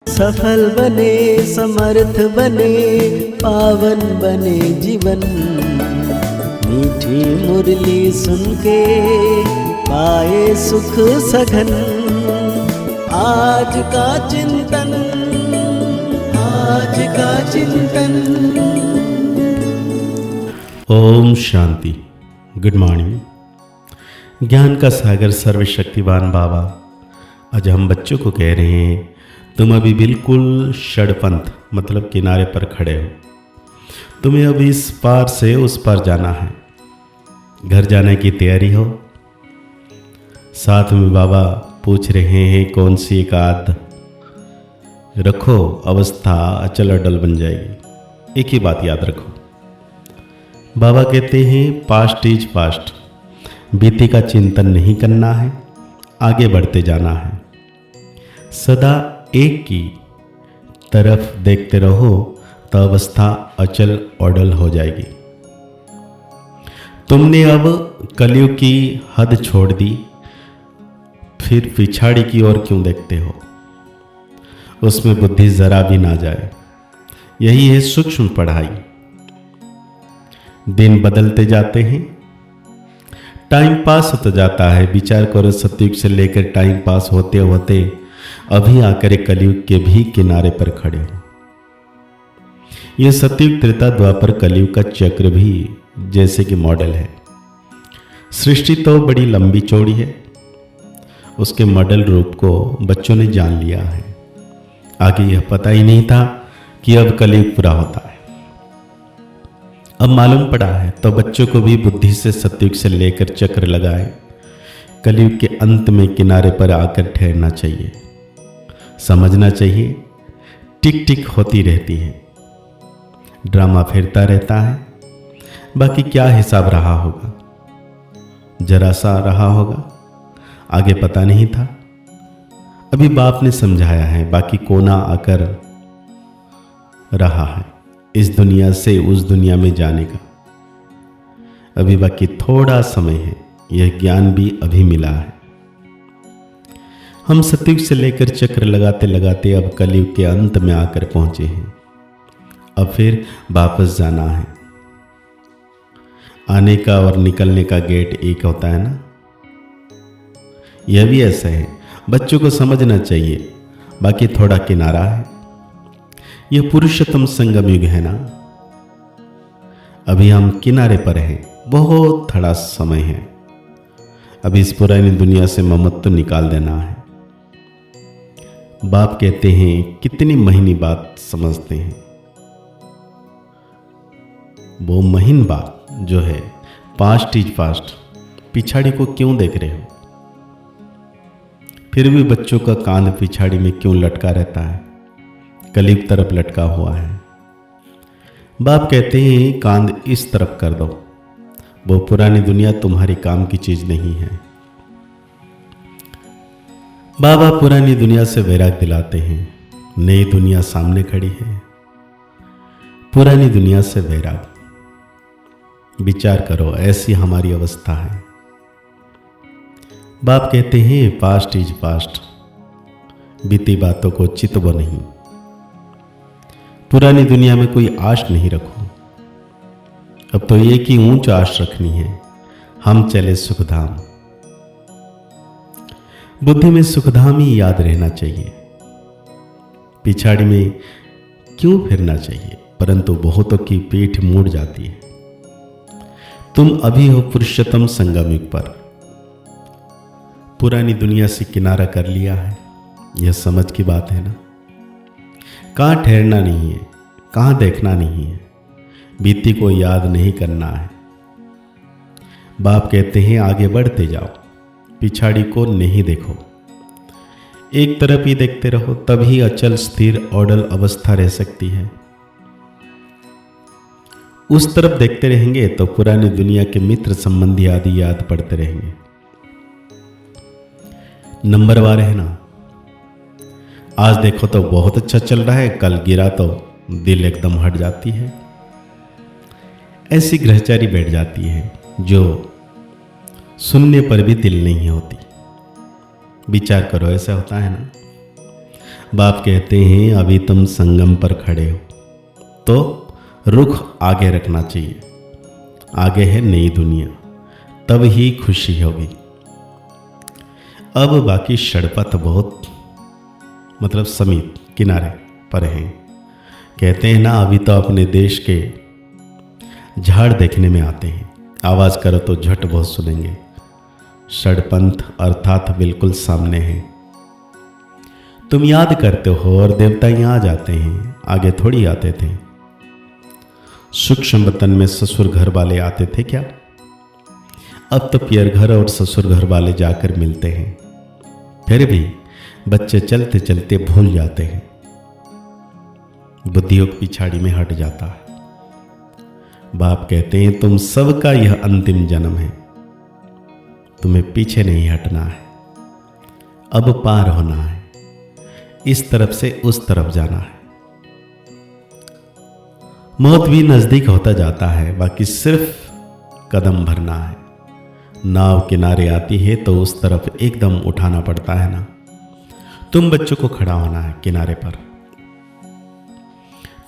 सफल बने, समर्थ बने, पावन बने जीवन। मीठी मुरली सुन के पाए सुख सघन। आज का चिंतन, आज का चिंतन। ओम शांति। Good morning. ज्ञान का सागर सर्वशक्तिवान बाबा आज हम बच्चों को कह रहे हैं, तुम अभी बिल्कुल षड़पंथ मतलब किनारे पर खड़े हो। तुम्हें अभी इस पार से उस पार जाना है। घर जाने की तैयारी हो। साथ में बाबा पूछ रहे हैं कौन सी एक आद रखो, अवस्था अचल अडल बन जाएगी। एक ही बात याद रखो, बाबा कहते हैं पास्ट इज पास्ट। बीते का चिंतन नहीं करना है, आगे बढ़ते जाना है। सदा एक की तरफ देखते रहो तो अवस्था अचल अडल हो जाएगी। तुमने अब कलयुग की हद छोड़ दी, फिर पिछाड़ी की ओर क्यों देखते हो? उसमें बुद्धि जरा भी ना जाए। यही है सूक्ष्म पढ़ाई। दिन बदलते जाते हैं, टाइम पास होता जाता है। विचार करो, सतयुग से लेकर टाइम पास होते होते अभी आकर कलयुग के भी किनारे पर खड़े हो। यह सतयुग, त्रेता, द्वापर, कलयुग का चक्र भी जैसे कि मॉडल है। सृष्टि तो बड़ी लंबी चौड़ी है, उसके मॉडल रूप को बच्चों ने जान लिया है। आगे यह पता ही नहीं था कि अब कलयुग पूरा होता है। अब मालूम पड़ा है तो बच्चों को भी बुद्धि से सतयुग से लेकर चक्र लगाए कलयुग के अंत में किनारे पर आकर ठहरना चाहिए। समझना चाहिए टिक टिक होती रहती है, ड्रामा फिरता रहता है। बाकी क्या हिसाब रहा होगा, जरा सा रहा होगा, आगे पता नहीं था। अभी बाप ने समझाया है, बाकी कोना आकर रहा है इस दुनिया से उस दुनिया में जाने का। अभी बाकी थोड़ा समय है, यह ज्ञान भी अभी मिला है। हम सतयुग से लेकर चक्र लगाते लगाते अब कलयुग के अंत में आकर पहुंचे हैं। अब फिर वापस जाना है। आने का और निकलने का गेट एक होता है ना। यह भी ऐसा है, बच्चों को समझना चाहिए। बाकी थोड़ा किनारा है। यह पुरुषोत्तम संगम युग है ना। अभी हम किनारे पर हैं, बहुत थोड़ा समय है। अभी इस पुरानी दुनिया से ममत्व निकाल देना है। बाप कहते हैं कितनी महीनी बात समझते हैं। वो महीन बात जो है पास्ट इज पास्ट। पिछाड़ी को क्यों देख रहे हो? फिर भी बच्चों का कांध पिछाड़ी में क्यों लटका रहता है? कलयुग तरफ लटका हुआ है। बाप कहते हैं कांध इस तरफ कर दो। वो पुरानी दुनिया तुम्हारी काम की चीज नहीं है। बाबा पुरानी दुनिया से वैराग दिलाते हैं। नई दुनिया सामने खड़ी है। पुरानी दुनिया से वैराग। विचार करो, ऐसी हमारी अवस्था है। बाप कहते हैं पास्ट इज पास्ट। बीती बातों को चितवो नहीं। पुरानी दुनिया में कोई आश नहीं रखो। अब तो एक ही ऊंच आश रखनी है, हम चले सुखधाम। बुद्धि में सुखधाम ही याद रहना चाहिए। पिछाड़ी में क्यों फिरना चाहिए? परंतु बहुतों की पीठ मुड़ जाती है। तुम अभी हो पुरुषोत्तम संगम युग पर। पुरानी दुनिया से किनारा कर लिया है। यह समझ की बात है ना। कहाँ ठहरना नहीं है, कहाँ देखना नहीं है, बीती को याद नहीं करना है। बाप कहते हैं आगे बढ़ते जाओ, पिछाड़ी को नहीं देखो। एक तरफ ही देखते रहो, तभी अचल स्थिर अडल अवस्था रह सकती है। उस तरफ देखते रहेंगे तो पुरानी दुनिया के मित्र संबंधी आदि याद पड़ते रहेंगे। नंबरवार है ना। आज देखो तो बहुत अच्छा चल रहा है, कल गिरा तो दिल एकदम हट जाती है। ऐसी ग्रहचारी बैठ जाती है जो सुनने पर भी दिल नहीं होती। विचार करो, ऐसा होता है ना। बाप कहते हैं अभी तुम संगम पर खड़े हो तो रुख आगे रखना चाहिए। आगे है नई दुनिया, तब ही खुशी होगी। अब बाकी सड़पथ बहुत मतलब समीप किनारे पर हैं। कहते हैं ना, अभी तो अपने देश के झाड़ देखने में आते हैं, आवाज़ करो तो झट बहुत सुनेंगे। षडपंथ अर्थात बिल्कुल सामने है। तुम याद करते हो और देवता यहाँ आ जाते हैं, आगे थोड़ी आते थे। सूक्ष्म वतन में ससुर घर वाले आते थे क्या? अब तो पियर घर और ससुर घर वाले जाकर मिलते हैं। फिर भी बच्चे चलते चलते भूल जाते हैं, बुद्धियोग पिछाड़ी में हट जाता है। बाप कहते हैं तुम सबका यह अंतिम जन्म है, तुम्हें पीछे नहीं हटना है, अब पार होना है, इस तरफ से उस तरफ जाना है। मौत भी नजदीक होता जाता है, बाकी सिर्फ कदम भरना है। नाव किनारे आती है तो उस तरफ एकदम उठाना पड़ता है ना। तुम बच्चों को खड़ा होना है किनारे पर।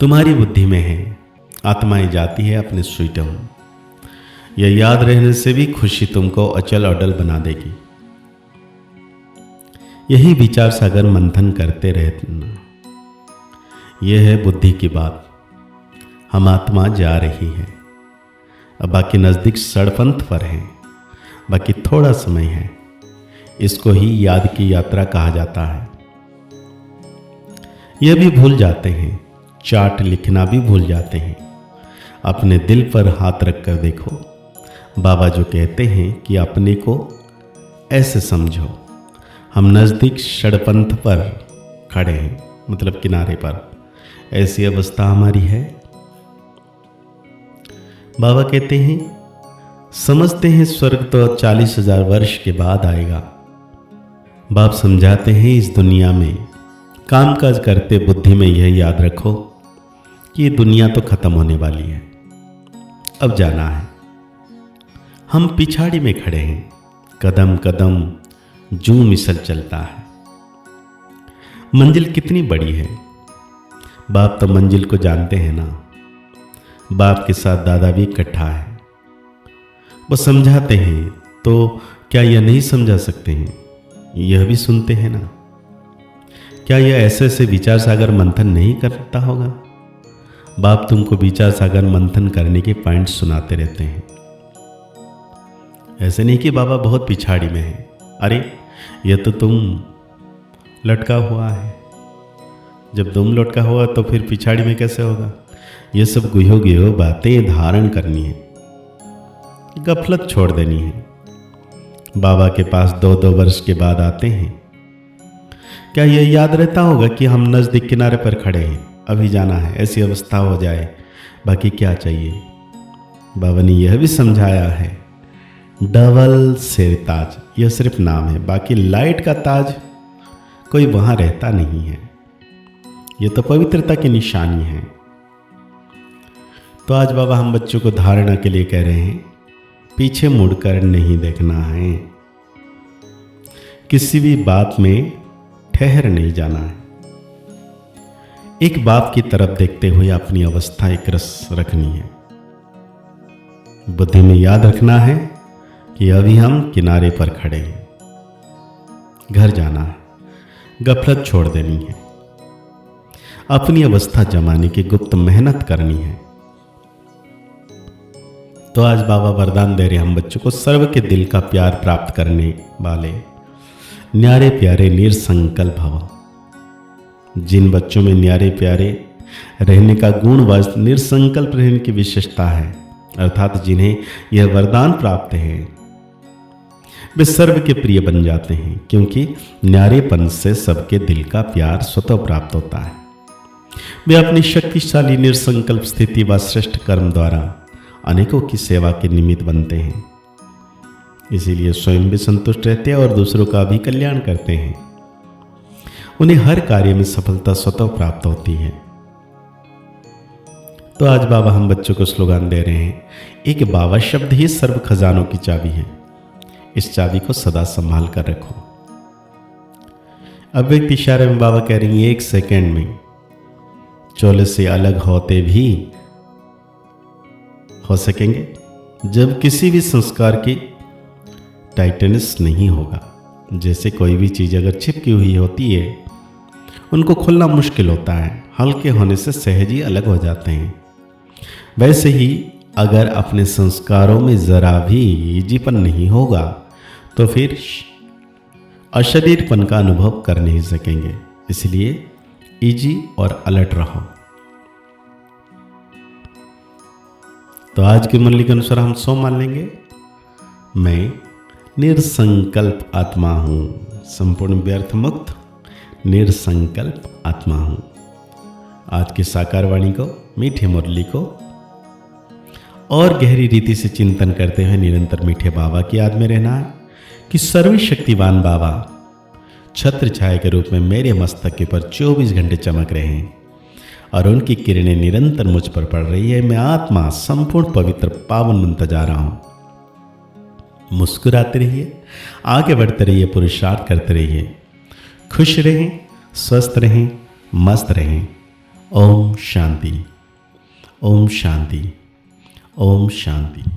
तुम्हारी बुद्धि में है, आत्माएं जाती है अपने स्वीटम। यह याद रहने से भी खुशी तुमको अचल अडल बना देगी। यही विचार सागर मंथन करते रहना। यह है बुद्धि की बात। हम आत्मा जा रही है, अब बाकी नजदीक सड़पंथ पर है, बाकी थोड़ा समय है। इसको ही याद की यात्रा कहा जाता है। यह भी भूल जाते हैं, चार्ट लिखना भी भूल जाते हैं। अपने दिल पर हाथ रखकर देखो। बाबा जो कहते हैं कि अपने को ऐसे समझो, हम नज़दीक षडपंथ पर खड़े हैं, मतलब किनारे पर। ऐसी अवस्था हमारी है। बाबा कहते हैं समझते हैं स्वर्ग तो 40,000 वर्ष के बाद आएगा। बाप समझाते हैं इस दुनिया में कामकाज करते बुद्धि में यह याद रखो कि ये दुनिया तो खत्म होने वाली है, अब जाना है। हम पिछाड़ी में खड़े हैं, कदम कदम जू मिसल चलता है। मंजिल कितनी बड़ी है, बाप तो मंजिल को जानते हैं ना। बाप के साथ दादा भी इकट्ठा है, वो समझाते हैं तो क्या यह नहीं समझा सकते हैं? यह भी सुनते हैं ना। क्या यह ऐसे ऐसे विचार सागर मंथन नहीं करता होगा? बाप तुमको विचार सागर मंथन करने के पॉइंट सुनाते रहते हैं। ऐसे नहीं कि बाबा बहुत पिछाड़ी में है। अरे यह तो तुम लटका हुआ है, जब तुम लटका हुआ तो फिर पिछाड़ी में कैसे होगा? ये सब गुहो बातें धारण करनी है, गफलत छोड़ देनी है। बाबा के पास 2-2 वर्ष के बाद आते हैं। क्या यह याद रहता होगा कि हम नज़दीक किनारे पर खड़े हैं, अभी जाना है, ऐसी अवस्था हो जाए, बाकी क्या चाहिए? बाबा ने यह भी समझाया है, डबल सिर ताज यह सिर्फ नाम है, बाकी लाइट का ताज कोई वहाँ रहता नहीं है। यह तो पवित्रता की निशानी है। तो आज बाबा हम बच्चों को धारणा के लिए कह रहे हैं, पीछे मुड़कर नहीं देखना है, किसी भी बात में ठहर नहीं जाना है। एक बाप की तरफ देखते हुए अपनी अवस्था एक रस रखनी है। बुद्धि में याद रखना है कि अभी हम किनारे पर खड़े हैं, घर जाना है, गफलत छोड़ देनी है, अपनी अवस्था जमाने की गुप्त मेहनत करनी है। तो आज बाबा वरदान दे रहे हम बच्चों को सर्व के दिल का प्यार प्राप्त करने वाले न्यारे प्यारे निरसंकल्प भव। जिन बच्चों में न्यारे प्यारे रहने का गुण व निरसंकल्प रहने की विशेषता है, अर्थात जिन्हें यह वरदान प्राप्त है, वे सर्व के प्रिय बन जाते हैं, क्योंकि न्यारेपन से सबके दिल का प्यार स्वतः प्राप्त होता है। वे अपनी शक्तिशाली निरसंकल्प स्थिति व श्रेष्ठ कर्म द्वारा अनेकों की सेवा के निमित्त बनते हैं। इसीलिए स्वयं भी संतुष्ट रहते हैं और दूसरों का भी कल्याण करते हैं। उन्हें हर कार्य में सफलता स्वतः प्राप्त होती है। तो आज बाबा हम बच्चों को स्लोगन दे रहे हैं, एक बाबा शब्द ही सर्व खजानों की चाबी है, इस चाबी को सदा संभाल कर रखो। अव्यक्त इशारे में बाबा कह रही हैं 1 सेकंड में चोले से अलग होते भी हो सकेंगे जब किसी भी संस्कार की टाइटनेस नहीं होगा। जैसे कोई भी चीज़ अगर चिपकी हुई होती है उनको खोलना मुश्किल होता है, हल्के होने से सहज ही अलग हो जाते हैं। वैसे ही अगर अपने संस्कारों में ज़रा भी ईजीपन नहीं होगा तो फिर अशरीरपन का अनुभव कर नहीं सकेंगे। इसलिए ईजी और अलर्ट रहो। तो आज की मुरली के अनुसार हम सो मान लेंगे, मैं निरसंकल्प आत्मा हूँ, संपूर्ण व्यर्थ मुक्त निरसंकल्प आत्मा हूँ। आज की साकार वाणी को, मीठे मुरली को और गहरी रीति से चिंतन करते हुए निरंतर मीठे बाबा की याद में रहना है कि सर्वशक्तिवान बाबा छत्र छाया के रूप में मेरे मस्तक के पर 24 घंटे चमक रहे हैं और उनकी किरणें निरंतर मुझ पर पड़ रही है। मैं आत्मा संपूर्ण पवित्र पावन बनता जा रहा हूं। मुस्कुराते रहिए, आगे बढ़ते रहिए, पुरुषार्थ करते रहिए, खुश रहें, स्वस्थ रहें, मस्त रहें। ओम शांति, ओम शांति, ओम शांति।